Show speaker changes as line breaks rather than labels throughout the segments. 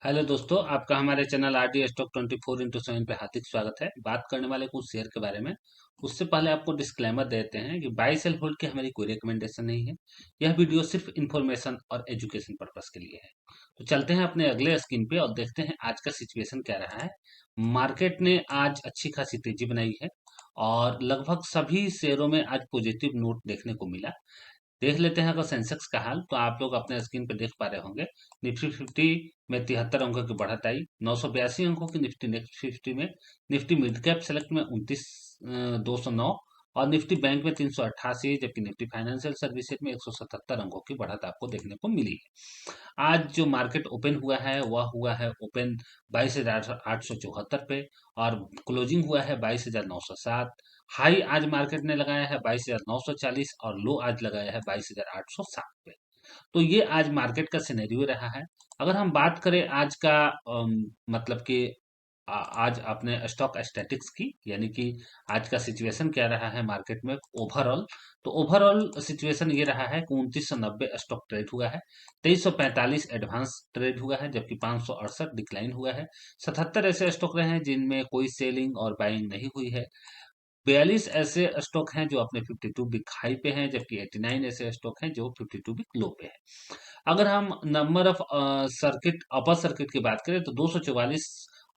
Hello दोस्तों, आपका हमारे चैनल आरडी स्टॉक 24x7 पे हार्दिक स्वागत है। बात करने वाले कुछ शेयर के बारे में। उससे पहले आपको डिस्क्लेमर देते हैं कि बाय सेल होल्ड की हमारी कोई रिकमेंडेशन नहीं है। यह वीडियो सिर्फ इन्फॉर्मेशन और एजुकेशन पर्पस के लिए है। तो चलते हैं अपने अगले स्क्रीन पे और देखते हैं आज का सिचुएशन क्या रहा है। मार्केट ने आज अच्छी खासी तेजी बनाई है और लगभग सभी शेयरों में आज पॉजिटिव नोट देखने को मिला। देख लेते हैं अगर सेंसेक्स का हाल, तो आप लोग अपने स्क्रीन पे देख पा रहे होंगे। निफ्टी 50 में 73 अंकों की बढ़त आई, 982 अंकों की निफ्टी नेक्स्ट 50 में। निफ्टी मिड कैप सेलेक्ट में 29,209 और निफ्टी बैंक में 388, जबकि निफ्टी फाइनेंशियल सर्विसेज में 177 अंकों की बढ़त आपको देखने को मिली है। आज जो मार्केट ओपन हुआ है वह हुआ है ओपन 22,874 पे और क्लोजिंग हुआ है 22,907। हाई आज मार्केट ने लगाया है 22,940 और लो आज लगाया है 22,807 पे। तो ये आज मार्केट का सिनेरियो रहा है। अगर हम बात करें आज का मतलब कि आज आपने स्टॉक स्टैटिक्स की, यानी कि आज का सिचुएशन क्या रहा है मार्केट में ओवरऑल। तो ओवरऑल सिचुएशन ये रहा है कि 2990 स्टॉक ट्रेड हुआ है, 2345 एडवांस ट्रेड हुआ है, जबकि 568 डिक्लाइन हुआ है। 77 ऐसे स्टॉक रहे हैं जिनमें कोई सेलिंग और बाइंग नहीं हुई है। 42 ऐसे स्टॉक हैं जो अपने 52 वीक हाई पे हैं, जबकि 89 ऐसे स्टॉक हैं जो 52 वीक लो पे हैं। अगर हम number of circuit upper circuit की बात करें तो 244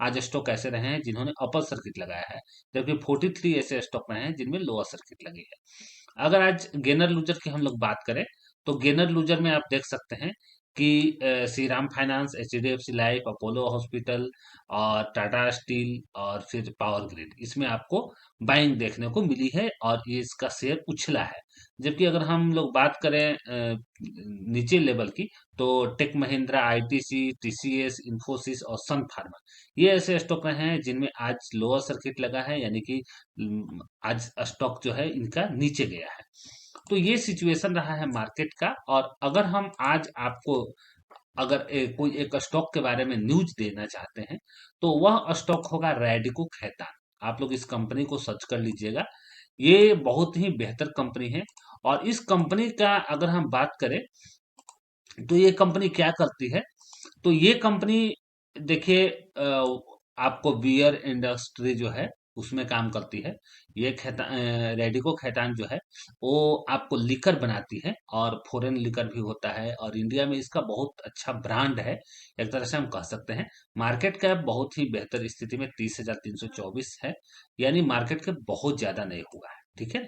आज स्टॉक ऐसे रहे हैं जिन्होंने अपर सर्किट लगाया है, जबकि 43 ऐसे स्टॉक रहे हैं जिनमें लोअर सर्किट लगी है। अगर आज गेनर लूजर की हम लोग बात करें तो गेनर लूजर में आप देख सकते हैं कि Shri Ram finance, HDFC life, Apollo hospital और टाटा स्टील और फिर पावर ग्रिड, इसमें आपको बाइंग देखने को मिली है और ये इसका शेयर उछला है। जबकि अगर हम लोग बात करें नीचे लेवल की, तो tech Mahindra, ITC, TCS, Infosys और सन फार्मा, ये ऐसे स्टॉक रहे हैं जिनमें आज लोअर सर्किट लगा है, यानी कि आज स्टॉक जो है इनका नीचे गया है। तो ये सिचुएशन रहा है मार्केट का। और अगर हम आज आपको अगर कोई एक स्टॉक के बारे में न्यूज देना चाहते हैं तो वह स्टॉक होगा रैडिको खैतान। आप लोग इस कंपनी को सर्च कर लीजिएगा। ये बहुत ही बेहतर कंपनी है। और इस कंपनी का अगर हम बात करें तो ये कंपनी क्या करती है, तो ये कंपनी देखिए आपको बियर इंडस्ट्री जो है उसमें काम करती है। ये रेडिको खैतान जो है वो आपको लिकर बनाती है और फॉरेन लिकर भी होता है और इंडिया में इसका बहुत अच्छा ब्रांड है, एक तरह से हम कह सकते हैं। मार्केट कैप बहुत ही बेहतर स्थिति में 30,324 है, यानी मार्केट कैप बहुत ज्यादा नहीं हुआ है। ठीक है।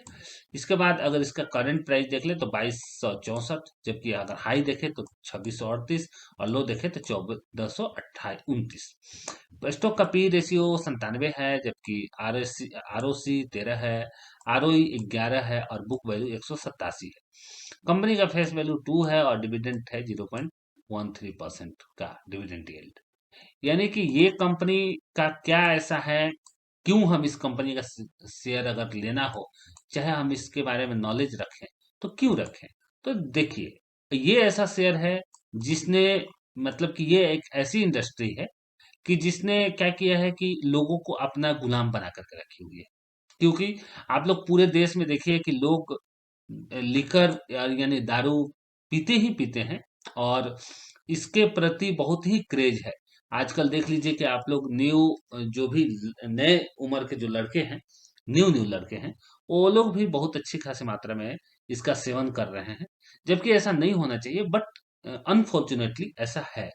इसके बाद अगर इसका करंट प्राइस देख ले तो 2264, जबकि अगर हाई देखे तो 2638 और लो देखे तो 1429। स्टॉक का पी रेशियो 97 है, जबकि आरओसी 13 है, आरओई 11 है और बुक वैल्यू 187 है। कंपनी का फेस वैल्यू 2 है और डिविडेंड है 0.13% का डिविडेंड यील्ड। यानी कि ये कंपनी का क्या ऐसा है, क्यों हम इस कंपनी का शेयर अगर लेना हो, चाहे हम इसके बारे में नॉलेज रखें तो क्यों रखें। तो देखिए, ये ऐसा शेयर है जिसने मतलब कि ये एक ऐसी इंडस्ट्री है कि जिसने क्या किया है कि लोगों को अपना गुलाम बना करके रखी हुई है। क्योंकि आप लोग पूरे देश में देखिए कि लोग लिकर यानी दारू पीते ही पीते हैं और इसके प्रति बहुत ही क्रेज है। आजकल देख लीजिए कि आप लोग न्यू जो भी नए उम्र के जो लड़के हैं, न्यू न्यू लड़के हैं, वो लोग भी बहुत अच्छी खासी मात्रा में इसका सेवन कर रहे हैं। जबकि ऐसा नहीं होना चाहिए, बट अनफॉर्चुनेटली ऐसा है।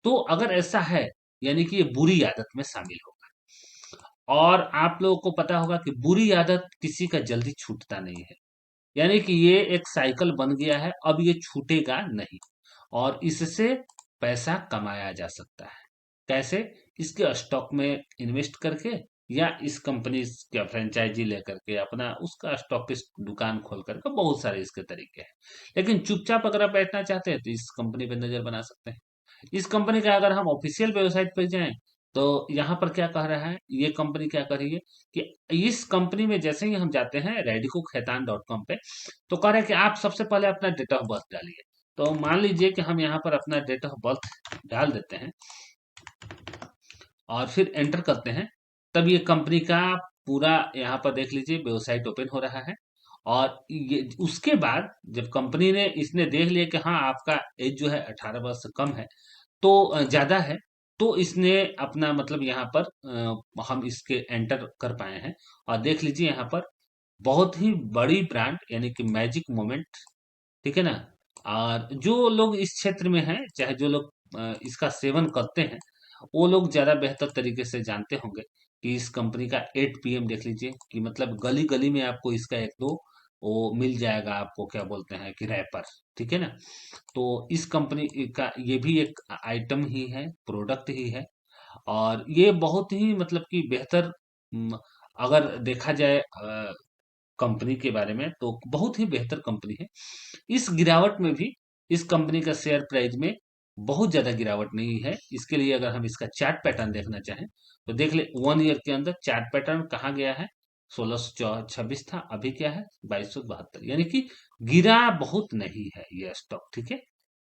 तो अगर ऐसा है, यानी कि ये बुरी आदत में शामिल होगा। और आप लोगों को पता होगा कि बुरी आदत किसी का जल्दी छूटता नहीं है, यानी कि ये एक साइकिल बन गया है, अब ये छूटेगा नहीं। और इससे पैसा कमाया जा सकता है। कैसे? इसके स्टॉक में इन्वेस्ट करके या इस कंपनी का फ्रेंचाइजी लेकर के अपना उसका स्टॉक की दुकान खोल करके, बहुत सारे इसके तरीके हैं। लेकिन चुपचाप अगर आप बैठना चाहते हैं तो इस कंपनी पे नजर बना सकते हैं। इस कंपनी का अगर हम ऑफिशियल वेबसाइट पर जाएं तो यहाँ पर क्या कह रहा है, ये कंपनी क्या कर रही है कि इस कंपनी में जैसे ही हम जाते हैं रेडिको खैतान डॉट कॉम पे, तो कह रहा है कि आप सबसे पहले अपना डेट ऑफ बर्थ डालिए। तो मान लीजिए कि हम यहाँ पर अपना डेट ऑफ बर्थ डाल देते हैं और फिर एंटर करते हैं। तब ये कंपनी का पूरा यहाँ पर देख लीजिए वेबसाइट ओपन हो रहा है। और ये उसके बाद जब कंपनी ने इसने देख लिया कि हाँ आपका एज जो है 18 वर्ष से कम है, तो ज्यादा है, तो इसने अपना मतलब यहाँ पर हम इसके एंटर कर पाए हैं। और देख लीजिए यहाँ पर बहुत ही बड़ी ब्रांड यानी कि मैजिक मोमेंट, ठीक है ना। और जो लोग इस क्षेत्र में हैं, चाहे जो लोग इसका सेवन करते हैं, वो लोग ज़्यादा बेहतर तरीके से जानते होंगे कि इस कंपनी का 8 PM देख लीजिए कि मतलब गली-गली में आपको इसका 1-2 वो मिल जाएगा, आपको क्या बोलते हैं कि रैपर, ठीक है ना। तो इस कंपनी का ये भी एक आइटम ही है, प्रोडक्ट ही है। और ये बहुत ही मतलब कि बेहतर अगर देखा जाए कंपनी के बारे में तो बहुत ही बेहतर कंपनी है। इस गिरावट में भी इस कंपनी का शेयर प्राइस में बहुत ज़्यादा गिरावट नहीं है। इसके लिए अगर हम इसका चार्ट पैटर्न देखना चाहें तो देख ले 1 ईयर के अंदर चार्ट पैटर्न कहाँ गया है। 1626 था, अभी क्या है 2272, यानी कि गिरा बहुत नहीं है ये स्टॉक, ठीक है।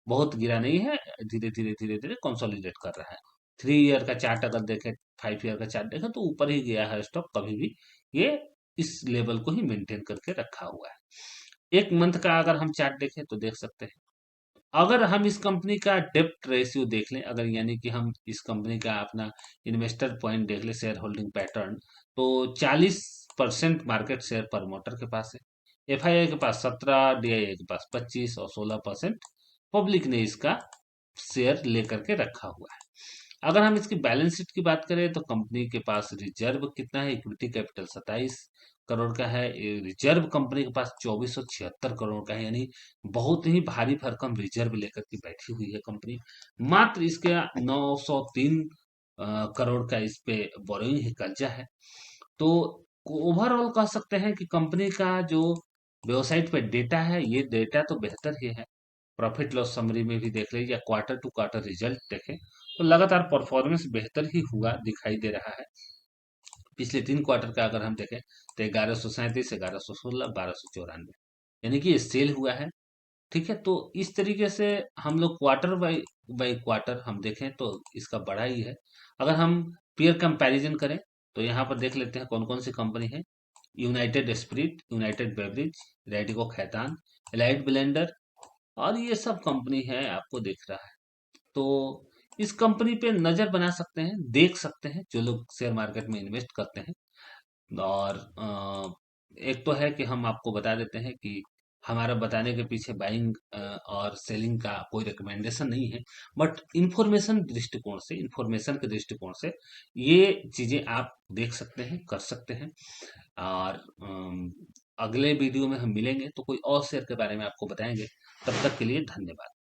बहुत गिरा नहीं है, धीरे धीरे धीरे धीरे कंसोलिडेट कर रहा है। 3 ईयर का चार्ट अगर देखें, 5 ईयर का चार्ट देखें तो ऊपर ही गया है स्टॉक, कभी भी ये इस लेवल को ही मेंटेन करके रखा हुआ है। 1 मंथ का अगर हम चार्ट देखें तो देख सकते हैं। अगर हम इस कंपनी का डेप्ट रेशियो देख लें, अगर यानी कि हम इस कंपनी का अपना इन्वेस्टर पॉइंट देख लें, शेयर होल्डिंग पैटर्न, तो 40% मार्केट शेयर प्रमोटर के पास है, एफआईआई के पास 17, डीआईआई के पास 25 और 16% पब्लिक ने इसका शेयर लेकर के रखा हुआ है। अगर हम इसकी बैलेंस शीट की बात करें तो कंपनी के पास रिजर्व कितना है, इक्विटी कैपिटल 27 करोड़ का है, रिजर्व कंपनी के पास 2476 करोड़ का है, यानी बहुत ही भारी भरकम रिजर्व लेकर के बैठी हुई है कंपनी। मात्र इसके 903 करोड़ का इस पे बोरोइंग ही कर्जा है। तो ओवरऑल कह सकते हैं कि कंपनी का जो वेबसाइट पे डेटा है, ये डेटा तो बेहतर ही है। प्रॉफिट लॉस समरी में भी देख लीजिए या क्वार्टर टू क्वार्टर रिजल्ट देखें तो लगातार परफॉर्मेंस बेहतर ही हुआ दिखाई दे रहा है। पिछले 3 क्वार्टर का अगर हम देखें तो 1137, 1116, 1294, यानी कि ये सेल हुआ है, ठीक है। तो इस तरीके से हम लोग क्वार्टर बाई बाई क्वार्टर हम देखें तो इसका बड़ा ही है। अगर हम पीयर कंपैरिजन करें तो यहाँ पर देख लेते हैं कौन कौन सी कंपनी है। United spirit, united beverage, Radico Khaitan, elite blender, और ये सब कंपनी है आपको दिख रहा है। तो इस कंपनी पे नज़र बना सकते हैं, देख सकते हैं जो लोग शेयर मार्केट में इन्वेस्ट करते हैं। और एक तो है कि हम आपको बता देते हैं कि हमारा बताने के पीछे बाइंग और सेलिंग का कोई रिकमेंडेशन नहीं है, बट इंफॉर्मेशन के दृष्टिकोण से ये चीज़ें आप देख सकते हैं, कर सकते हैं। और अगले वीडियो में हम मिलेंगे तो कोई और शेयर के बारे में आपको बताएंगे। तब तक के लिए धन्यवाद।